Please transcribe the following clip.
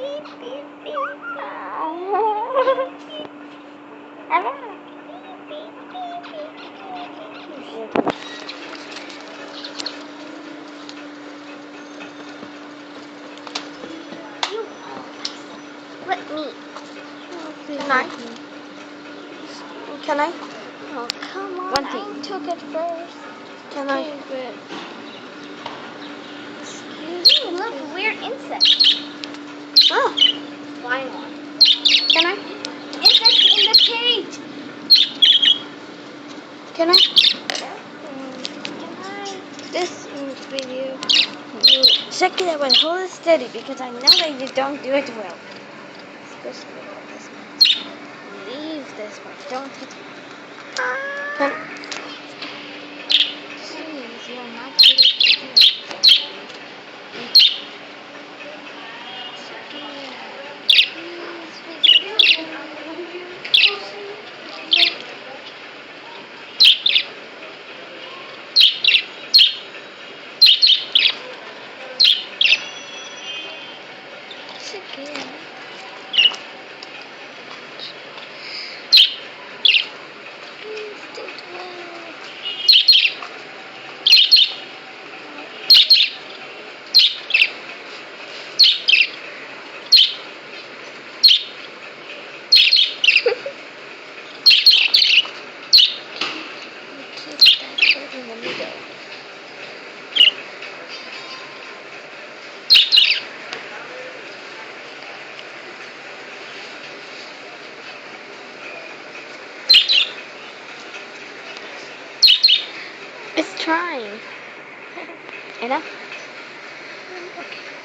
Let me. Can I? Can I? Oh, come on. One thing. I took it first. Can I? Ooh, look, weird insect. Oh, Flying one. can I? Insects in the cage. Can I? Can I? This video, you check it out and hold it steady because I know that you don't do it well. Especially with this one. Leave this one. Don't hit it. Can Please, you're not good at video. in the middle. It's trying. Enough? Okay.